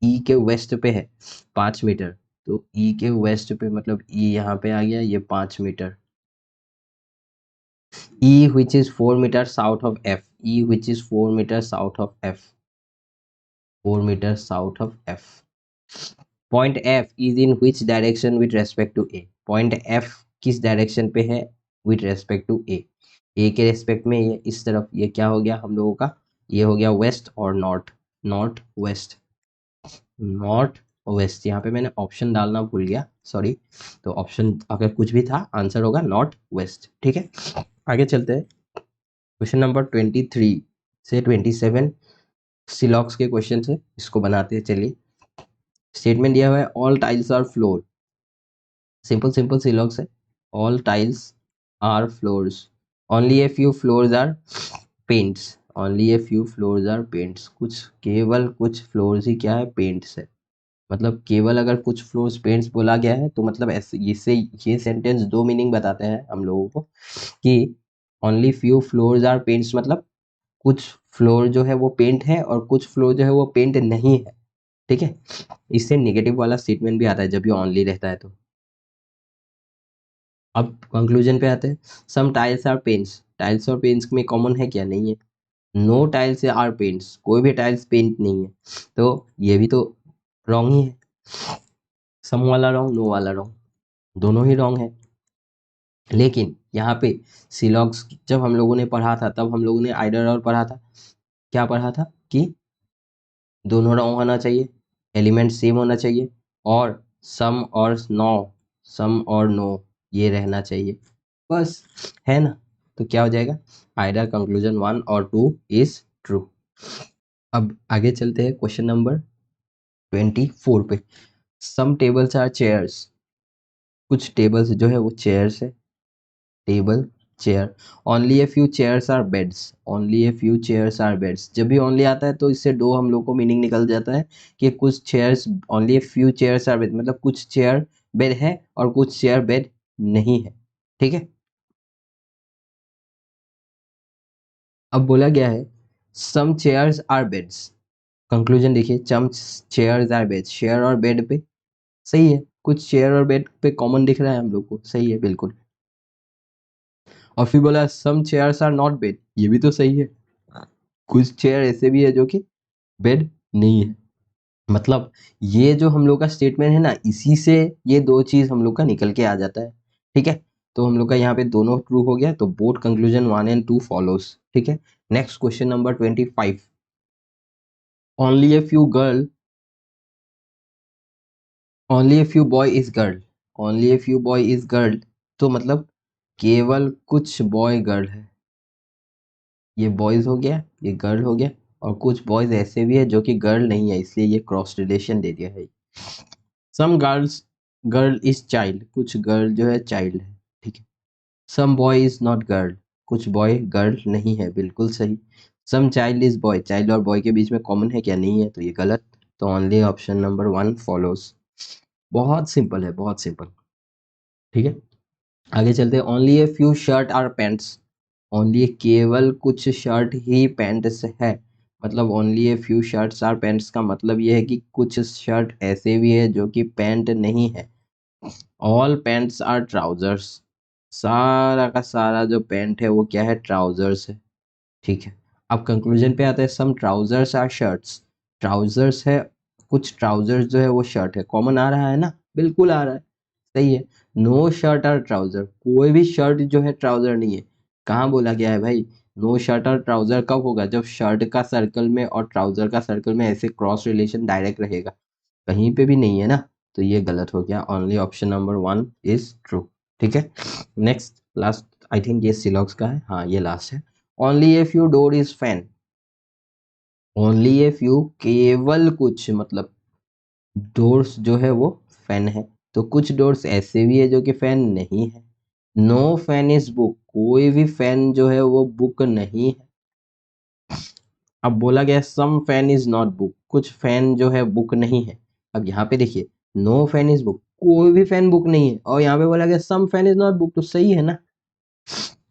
E के वेस्ट पे है 5 मीटर, तो ई के वेस्ट पे मतलब ई यहाँ पे आ गया, ये 5 metre. E which is 4 meters south of F. E which is 4 meters south of F. 4 meters south of F. Point F is in which direction with respect to A. Point F किस direction पे है with respect to A. A के respect में ये इस तरफ, ये क्या हो गया हम लोगों का? ये हो गया वेस्ट और north, north west, north west. यहाँ पे मैंने ऑप्शन डालना भूल गया, सॉरी। तो ऑप्शन अगर कुछ भी था आंसर होगा नॉर्थ वेस्ट, ठीक है। आगे चलते हैं, क्वेश्चन नंबर 23 से 27 सिलॉक्स के क्वेश्चन है, इसको बनाते हैं। चलिए, स्टेटमेंट दिया हुआ है all tiles are floor. Simple simple सिलॉक्स है, all tiles are floors, only a few floors are paints, only a few floors are paints. कुछ केवल कुछ फ्लोर्स ही क्या है? पेंट्स है। मतलब केवल अगर कुछ फ्लोर्स पेंट्स बोला गया है तो मतलब ऐसे इससे ये सेंटेंस दो मीनिंग बताते हैं हम लोगों को कि only few floors are paints मतलब कुछ फ्लोर जो है वो पेंट है और कुछ फ्लोर जो है वो पेंट नहीं है, ठीक है। इससे नेगेटिव वाला स्टेटमेंट भी आता है जब ये ओनली रहता है तो। अब कंक्लूजन पे आते हैं, सम टाइल्स आर पेंट्स। टाइल्स और पेंट्स में कॉमन है क्या? नहीं है। नो टाइल्स आर पेंट्स, कोई भी टाइल्स पेंट नहीं है, तो ये भी तो रॉन्ग ही है। सम वाला रॉन्ग, नो वाला रॉन्ग, दोनों ही रॉन्ग है। लेकिन यहाँ पे सिलॉक्स जब हम लोगों ने पढ़ा था तब हम लोगों ने आइडर और पढ़ा था, क्या पढ़ा था कि दोनों रॉन्ग होना चाहिए, एलिमेंट सेम होना चाहिए, और सम और नो, सम और नो ये रहना चाहिए, बस, है ना। तो क्या हो जाएगा? आइडर कंक्लूजन 1 और 2 इज ट्रू। अब आगे चलते हैं क्वेश्चन नंबर 24 पे। Some tables are chairs. कुछ टेबल्स जो है वो चेयर्स है, table chair. Only a few chairs are beds, only a few chairs are beds. जब भी ओनली आता है तो इससे दो हम लोग को मीनिंग निकल जाता है कि कुछ chairs, only a few chairs are bed मतलब कुछ चेयर बेड है और कुछ चेयर बेड नहीं है, ठीक है। अब बोला गया है सम चेयर्स आर बेड्स। कंक्लूजन देखिए, सम चेयर्स आर बेड्स, चेयर और बेड पे सही है, कुछ चेयर और बेड पे कॉमन दिख रहा है हम लोग को, सही है बिल्कुल। और फिर बोला सम चेयर्स आर नॉट बेड, ये भी तो सही है, कुछ चेयर ऐसे भी है जो कि बेड नहीं है। मतलब ये जो हम लोग का स्टेटमेंट है ना, इसी से ये दो चीज हम लोग का निकल के आ जाता है, ठीक है। तो हम लोग का यहाँ पे दोनों ट्रू हो गया, तो बोथ कंक्लूजन 1 एंड 2 फॉलोस, ठीक है। Next question number 25, only a few girl, only a few boy is girl, only a few boy is girl, तो मतलब केवल कुछ बॉय गर्ल है, ये बॉयज हो गया, ये गर्ल हो गया, और कुछ बॉयज ऐसे भी है जो कि गर्ल नहीं है, इसलिए ये क्रॉस रिलेशन दे दिया है। Some girls, girl is child, कुछ गर्ल जो है चाइल्ड है, ठीक है। Some boy is not girl, कुछ बॉय गर्ल नहीं है, बिल्कुल सही। Some child is boy, child और बॉय के बीच में कॉमन है क्या? नहीं है, तो ये गलत। तो ओनली ऑप्शन नंबर 1 फॉलोस। बहुत सिंपल है, बहुत सिंपल, ठीक है। आगे चलते हैं, only a few shirt are pants. Only केवल कुछ शर्ट ही पैंट्स है, मतलब only a few shirts are pants का मतलब ये है कि कुछ शर्ट ऐसे भी है जो कि पैंट नहीं है। ऑल पैंट्स आर ट्राउजर्स, सारा का सारा जो पैंट है वो क्या है? ट्राउजर्स है, ठीक है। अब कंक्लूजन पे आते हैं, सम ट्राउजर्स आर शर्ट्स, ट्राउजर्स है, कुछ ट्राउजर्स जो है वो शर्ट है, कॉमन आ रहा है ना, बिल्कुल आ रहा है, सही है। नो शर्ट और ट्राउजर, कोई भी शर्ट जो है ट्राउजर नहीं है, कहाँ बोला गया है भाई? नो शर्ट और ट्राउजर कब होगा? जब शर्ट का सर्कल में और ट्राउजर का सर्कल में ऐसे क्रॉस रिलेशन डायरेक्ट रहेगा, कहीं पे भी नहीं है ना, तो ये गलत हो गया, only option number 1 is true. ठीक है, नेक्स्ट लास्ट, आई थिंक ये सिलॉक्स का है, हाँ ये लास्ट है। Only a few door is fan, only a few केवल कुछ, मतलब डोर्स जो है वो फैन है, तो कुछ डोर्स ऐसे भी है जो कि फैन नहीं है। नो फैन इज बुक, कोई भी फैन जो है वो बुक नहीं है। अब बोला गया सम फैन इज नॉट बुक, कुछ फैन जो है बुक नहीं है। अब यहाँ पे देखिए, नो फैन इज बुक, कोई भी फैन बुक नहीं है, और यहाँ पे बोला गया सम फैन इज नॉट बुक, तो सही है ना।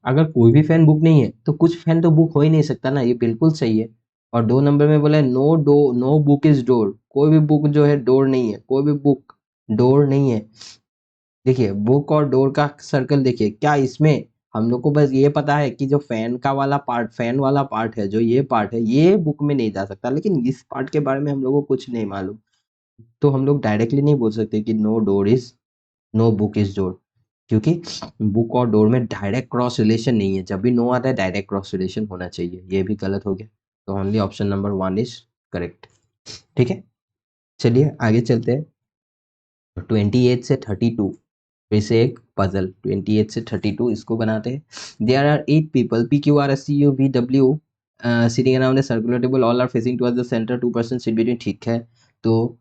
अगर कोई भी फैन बुक नहीं है तो कुछ फैन तो बुक हो ही नहीं सकता ना, ये बिल्कुल सही है। और 2 नंबर में बोला है नो बुक इज डोर, कोई भी बुक जो है डोर नहीं है, कोई भी बुक डोर नहीं है। देखिए बुक और डोर का सर्कल देखिए, क्या इसमें हम लोग को बस ये पता है कि जो फैन का वाला पार्ट, फैन वाला पार्ट है, जो ये पार्ट है, ये बुक में नहीं जा सकता, लेकिन इस पार्ट के बारे में हम लोग को कुछ नहीं मालूम, तो हम लोग डायरेक्टली नहीं बोल सकते कि no door is, no book is door, क्योंकि बुक और डोर में डायरेक्ट क्रॉस रिलेशन नहीं है, जब भी नो आता है डायरेक्ट क्रॉस रिलेशन होना चाहिए, ये भी गलत हो गया, तो only option number 1 is correct. ठीक है, चलिए आगे चलते हैं। 28 से 32, फिर से एक पजल, 28 से 32 इसको बनाते हैं। There are 8 people, P Q R S T U V W, sitting around a circular table, all are facing towards the centre, 2% seat between, ठीक है। तो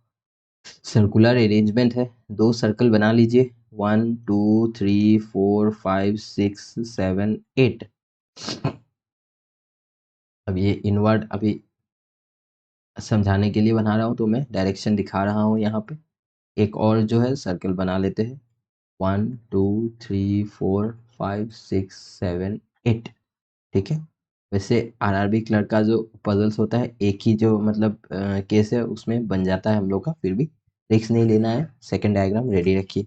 सर्कुलर अरेंजमेंट है, 2 सर्कल बना लीजिए, 1 2 3 4 5 6 7 8। अब ये इनवर्ट अभी समझाने के लिए बना रहा हूँ, तो मैं डायरेक्शन दिखा रहा हूँ यहाँ पे। एक और जो है सर्कल बना लेते हैं, 1 2 3 4 5 6 7 8। ठीक है, वैसे आरआरबी क्लर्क का जो पजल्स होता है, एक ही जो मतलब केस है उसमें बन जाता है हम लोग का, फिर भी रिस्क नहीं लेना है, सेकंड डायग्राम रेडी रखिए।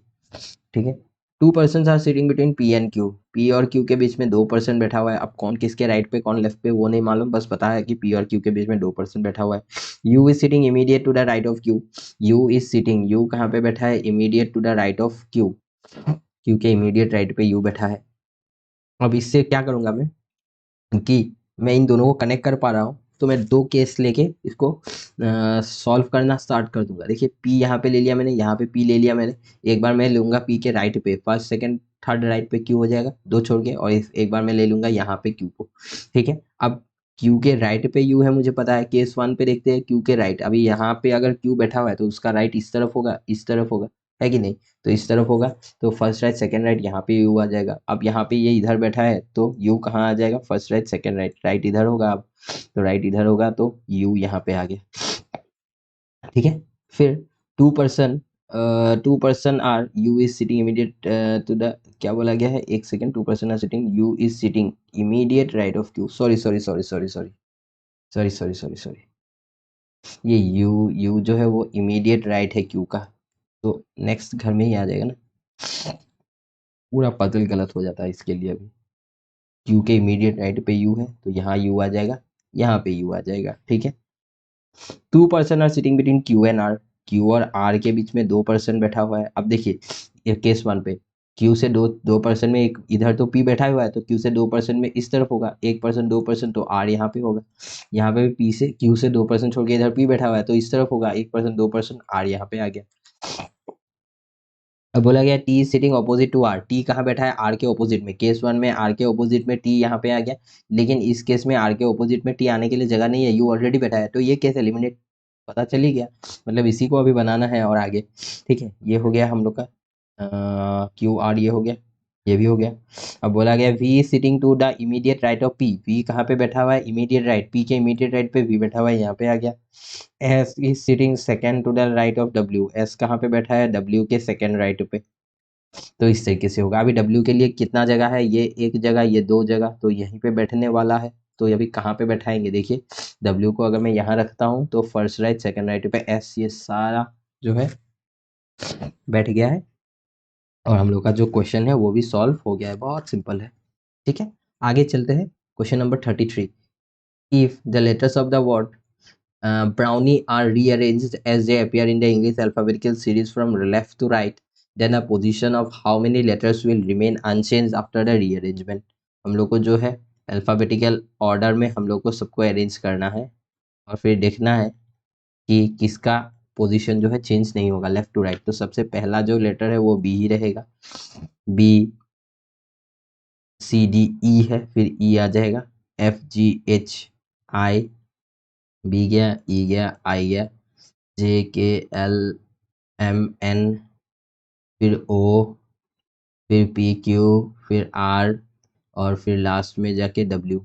ठीक है, 2 person are sitting between P and Q, P और क्यू के बीच में 2 पर्सन बैठा हुआ है, अब कौन किसके राइट पे कौन लेफ्ट पे वो नहीं मालूम, बस पता है कि पी और क्यू के बीच में 2 पर्सन बैठा हुआ है। U is sitting immediate to the right of Q, U is sitting, U कहाँ पे बैठा है? Immediate to the right of Q, Q के इमीडिएट राइट पे यू बैठा है। अब इससे क्या करूंगा मैं कि मैं इन दोनों को कनेक्ट कर पा रहा हूँ, तो मैं 2 केस लेके इसको सॉल्व करना स्टार्ट कर दूंगा। देखिए पी यहाँ पे ले लिया मैंने, यहाँ पे पी ले लिया मैंने, एक बार मैं लूंगा पी के राइट पे, फर्स्ट सेकंड थर्ड राइट पे क्यू हो जाएगा, 2 छोड़ के, और एक बार मैं ले लूंगा यहाँ पे क्यू को। ठीक है, अब क्यू के राइट पे यू है, मुझे पता है, केस 1 पे देखते हैं क्यू के राइट, अभी यहाँ पे अगर क्यू बैठा हुआ है तो उसका राइट इस तरफ होगा, इस तरफ होगा, है कि नहीं? तो इस तरफ होगा, तो फर्स्ट राइट सेकंड राइट यहाँ पे यू आ जाएगा। अब यहाँ पे ये इधर बैठा है तो यू कहाँ आ जाएगा? First right second right, right इधर होगा, अब तो राइट इधर होगा, तो यू यहाँ पे आ गया। ठीक है, फिर 2 person, 2 person are, U is sitting immediate to the, क्या बोला गया है, एक second, 2 person are sitting, U is sitting immediate right of Q, sorry sorry sorry sorry sorry sorry sorry sorry sorry, ये यू जो है वो इमीडिएट राइट है क्यू का, तो नेक्स्ट घर में ही आ जाएगा ना, पूरा पजल गलत हो जाता है इसके लिए। अभी क्यू के इमीडिएट राइट पे यू है, तो यहाँ यू आ जाएगा, यहाँ पे यू आ जाएगा। ठीक है, 2 person are sitting between Q and R, Q और आर के बीच में 2 पर्सन बैठा हुआ है। अब देखिए ये केस 1 पे क्यू से दो पर्सन में, एक इधर तो पी बैठा हुआ है, तो क्यू से 2 पर्सन में इस तरफ होगा, 1 पर्सन 2 पर्सन, तो आर यहाँ पे होगा। यहाँ पे पी से, क्यू से 2 पर्सन छोड़ के इधर पी बैठा हुआ है, तो इस तरफ होगा, 1 पर्सन 2 पर्सन, आर यहाँ पे आ गया। अब बोला गया T sitting opposite to R, T कहाँ बैठा है? आर के ऑपोजिट में, केस 1 में आर के ऑपोजिट में टी यहाँ पे आ गया, लेकिन इस केस में आर के ऑपोजिट में टी आने के लिए जगह नहीं है, यू ऑलरेडी बैठा है, तो ये केस एलिमिनेट, पता चल ही गया, मतलब इसी को अभी बनाना है और आगे। ठीक है, ये हो गया हम लोग का क्यू आर, ये हो गया, ये भी हो गया। अब बोला गया V sitting to the immediate right of P, V कहाँ पे बैठा हुआ है? इमीडिएट राइट, पी के इमीडिएट राइट पे वी बैठा हुआ है, यहाँ पे आ गया। S is sitting second to the right of W, S कहाँ पे बैठा है? डब्ल्यू के सेकेंड राइट पे, तो इस तरीके से होगा। अभी डब्ल्यू के लिए कितना जगह है? ये एक जगह, ये 2 जगह, तो यहीं पे बैठने वाला है, तो अभी कहाँ पे बैठाएंगे? देखिए डब्ल्यू को अगर मैं यहाँ रखता हूँ तो फर्स्ट राइट सेकंड राइट पे एस, ये सारा जो है बैठ गया है, और हम लोग का जो क्वेश्चन है वो भी सॉल्व हो गया है, बहुत सिंपल है। ठीक है, आगे चलते हैं, question number 33। if the letters of the word brownie are rearranged as they appear in the English alphabetical series from left to right, then the position of how many letters will remain unchanged after the rearrangement. हम लोग को जो है alphabetical order में हम लोग को सबको अरेंज करना है और फिर देखना है कि किसका पोजीशन जो है चेंज नहीं होगा लेफ्ट टू राइट। तो सबसे पहला जो लेटर है वो बी ही रहेगा, बी सी डी ई है, फिर ई आ जाएगा, F G H I, B गया, ई गया, आई गया, जे के एल एम एन, फिर ओ, फिर पी क्यू, फिर आर और फिर लास्ट में जाके डब्ल्यू।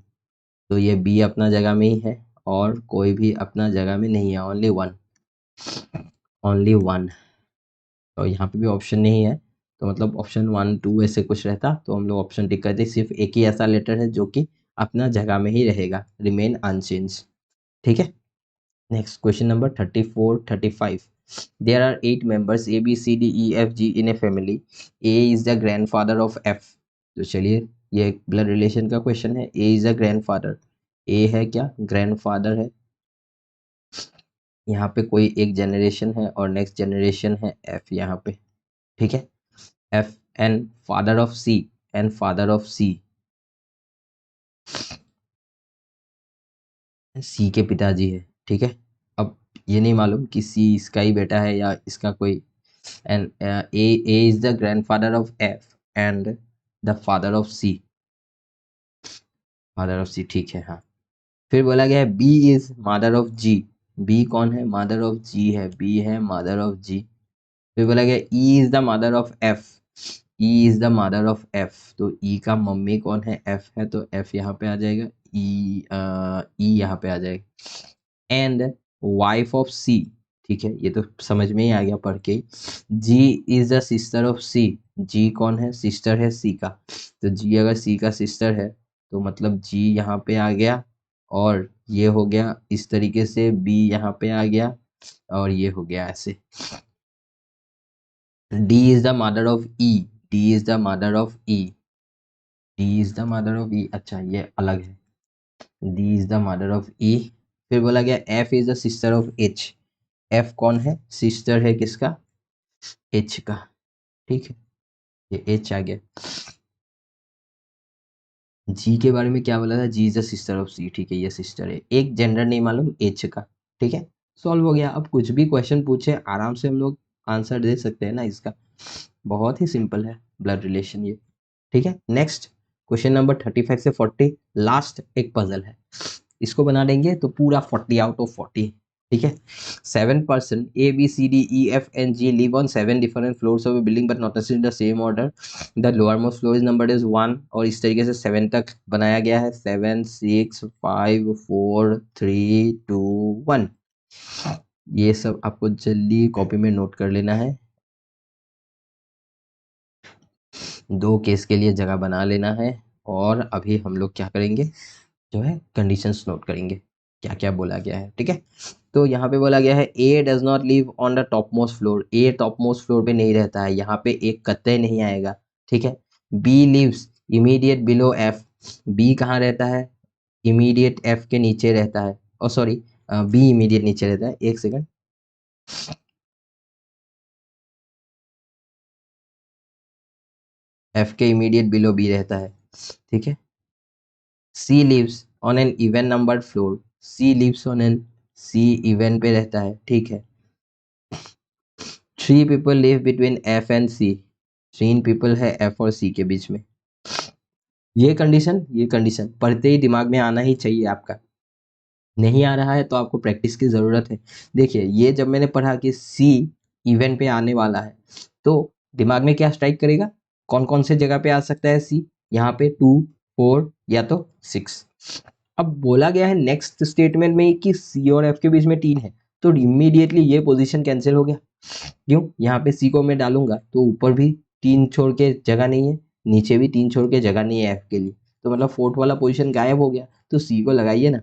तो ये बी अपना जगह में ही है और कोई भी अपना जगह में नहीं है, ओनली वन, ओनली वन। और यहाँ पे भी ऑप्शन नहीं है, तो मतलब ऑप्शन 1 2 ऐसे कुछ रहता तो हम लोग ऑप्शन टिक करते। सिर्फ एक ही ऐसा लेटर है जो कि अपना जगह में ही रहेगा, रिमेन अनचेंज। ठीक है, next question number 34 35। There are 8 members A B C D E F G in a family, A is the grandfather of F. तो चलिए ये एक ब्लड रिलेशन का क्वेश्चन है। A is the grandfather, A है क्या, ग्रैंडफादर है। यहाँ पे कोई एक जनरेशन है और नेक्स्ट जनरेशन है एफ यहाँ पे। ठीक है, F N father of C, N father of C, C के पिताजी है। ठीक है, अब ये नहीं मालूम कि सी इसका ही बेटा है या इसका कोई, and A is the grandfather of F and the father of C, father of C. ठीक है, हाँ। फिर बोला गया है B is mother of G, B कौन है, मदर ऑफ जी है, बी है मदर ऑफ जी। फिर बोला गया ई is the mother of F, E is the mother of F, तो ई का मम्मी कौन है, एफ है, तो एफ यहाँ पे आ जाएगा, ई यहाँ पे आ जाएगा। एंड वाइफ ऑफ सी, ठीक है, ये तो समझ में ही आ गया पढ़ के। जी इज द सिस्टर ऑफ सी, जी कौन है, सिस्टर है सी का, तो जी अगर सी का सिस्टर है तो मतलब जी यहाँ पे आ गया और ये हो गया इस तरीके से, बी यहाँ पे आ गया और ये हो गया ऐसे। D is the mother of E, D is the mother of E, D is the mother of E, अच्छा ये अलग है, D is the mother of E. फिर बोला गया F is the sister of H, F कौन है, sister है किसका, एच का। ठीक है, ये एच आ गया। जी के बारे में क्या बोला था, जी is the sister of C, ठीक है, ये सिस्टर है, एक जेंडर नहीं मालूम एच का। ठीक है, सॉल्व हो गया। अब कुछ भी क्वेश्चन पूछे आराम से हम लोग आंसर दे सकते हैं ना इसका, बहुत ही सिंपल है ब्लड रिलेशन ये। ठीक है, नेक्स्ट क्वेश्चन नंबर 35 से 40, लास्ट एक पजल है, इसको बना देंगे तो पूरा 40 आउट ऑफ 40। ठीक है, 7 person A B C D E F N G live on 7 different floors of building but not in the same order, the lower most floor is number is 1, और इस तरीके से 7 तक बनाया गया है, 7 6 5 4 3 2 1। ये सब आपको जल्दी कॉपी में नोट कर लेना है, 2 केस के लिए जगह बना लेना है, और अभी हम लोग क्या करेंगे जो है कंडीशंस नोट करेंगे, क्या क्या बोला गया है। ठीक है, तो यहाँ पे बोला गया है A does not live on the top most floor, A top most floor पे नहीं रहता है, यहाँ पे एक कतई नहीं आएगा। ठीक है, B lives immediate below F, B कहाँ रहता है, इमीडिएट एफ के नीचे रहता है, ओ सॉरी बी इमीडिएट नीचे रहता है, एक सेकंड, एफ के इमीडिएट बिलो बी रहता है। ठीक है, C lives on an even numbered floor, C lives on an, C even पे रहता है। ठीक है, 3 people live between F and C, 3 people है एफ और सी के बीच में। ये कंडीशन पढ़ते ही दिमाग में आना ही चाहिए आपका, नहीं आ रहा है तो आपको प्रैक्टिस की ज़रूरत है। देखिए ये जब मैंने पढ़ा कि सी इवेंट पे आने वाला है तो दिमाग में क्या स्ट्राइक करेगा, कौन कौन से जगह पे आ सकता है सी, यहाँ पे 2 4 या तो 6। अब बोला गया है नेक्स्ट स्टेटमेंट में कि सी और एफ के बीच में 3 है, तो इमीडिएटली ये पोजीशन कैंसिल हो गया। क्यों, यहाँ पे सी को मैं डालूंगा तो ऊपर भी 3 छोड़ के जगह नहीं है, नीचे भी 3 छोड़ के जगह नहीं है एफ के लिए, तो मतलब फोर्थ वाला पोजीशन गायब हो गया। तो सी को लगाइए ना,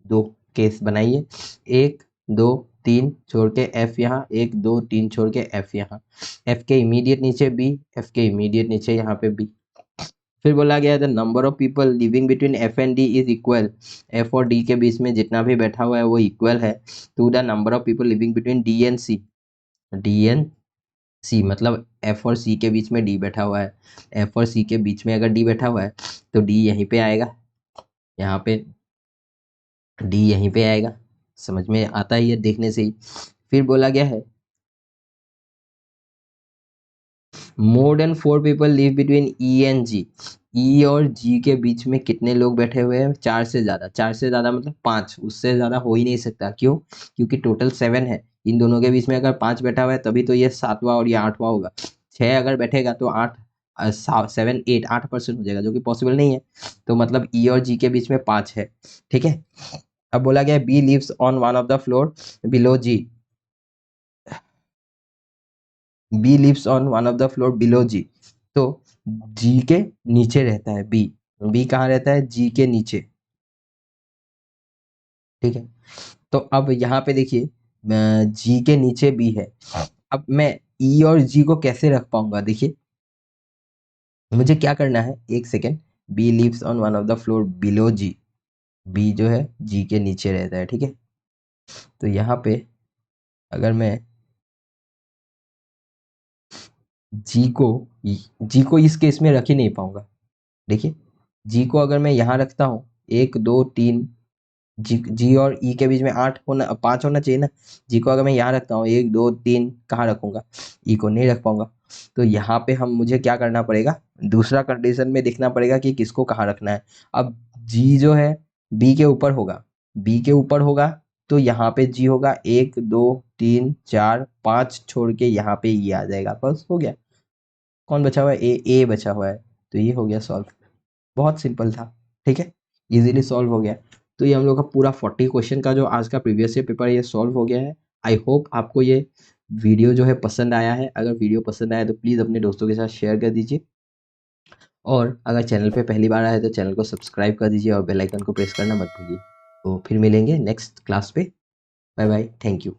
2 केस बनाइए, 1 2 3 छोड़ के एफ यहाँ, 1 2 3 छोड़ के एफ यहाँ, एफ के इमीडिएट नीचे बी, एफ के इमीडिएट नीचे यहाँ पे बी। फिर बोला गया the number of people living between F and D is equal, F और डी के बीच में जितना भी बैठा हुआ है वो इक्वल है to the number of people living between D and C. D and C मतलब एफ और सी के बीच में डी बैठा हुआ है, एफ और सी के बीच में अगर डी बैठा हुआ है तो डी यहीं पे आएगा, यहाँ पे डी यहीं पे आएगा। समझ में आता ही है देखने से ही। फिर बोला गया है more than 4 people live between E and G, E और जी के बीच में कितने लोग बैठे हुए हैं? 4 से ज़्यादा। 4 से ज़्यादा मतलब 5, उससे ज़्यादा हो ही नहीं सकता। क्यों? क्योंकि टोटल 7 है, इन दोनों के बीच में अगर 5 बैठा हुआ है तभी तो ये 7वां और ये 8वां होगा। 6 अगर बैठेगा तो 8 7 8 8% हो जाएगा, जो कि पॉसिबल नहीं है। तो मतलब ई और जी के बीच में 5 है। ठीक है। अब बोला गया B lives on one of the floor below G, B lives on one of the floor below G, तो जी के नीचे रहता है बी। बी कहाँ रहता है? जी के नीचे। ठीक है। तो अब यहाँ पे देखिए जी के नीचे बी है। अब मैं ई और जी को कैसे रख पाऊंगा? देखिए मुझे क्या करना है, एक second. B lives on one of the floor below G, B जो है जी के नीचे रहता है। ठीक है। तो यहाँ पे अगर मैं जी को इस केस में रख ही नहीं पाऊंगा। देखिए जी को अगर मैं यहाँ रखता हूँ 1 2 3, जी और ई के बीच में 5 होना चाहिए ना। जी को अगर मैं यहाँ रखता हूँ 1 2 3, कहाँ रखूंगा? ई को नहीं रख पाऊंगा। तो यहाँ पे मुझे क्या करना पड़ेगा? दूसरा कंडीशन में देखना पड़ेगा कि किसको कहाँ रखना है। अब जी जो है बी के ऊपर होगा, बी के ऊपर होगा तो यहाँ पे जी होगा 1 2 3 4 5 छोड़ के यहाँ पे ई आ जाएगा। बस हो गया। कौन बचा हुआ है? ए बचा हुआ है। तो ये हो गया सॉल्व। बहुत सिंपल था। ठीक है, इजीली सॉल्व हो गया। तो ये हम लोग का पूरा 40 क्वेश्चन का जो आज का प्रीवियस ईयर पेपर है ये सॉल्व हो गया है। आई होप आपको ये वीडियो जो है पसंद आया है। अगर वीडियो पसंद आया तो प्लीज़ अपने दोस्तों के साथ शेयर कर दीजिए, और अगर चैनल पे पहली बार आए तो चैनल को सब्सक्राइब कर दीजिए और बेल आइकन को प्रेस करना मत भूलिए। तो फिर मिलेंगे नेक्स्ट क्लास पे। Bye bye, thank you.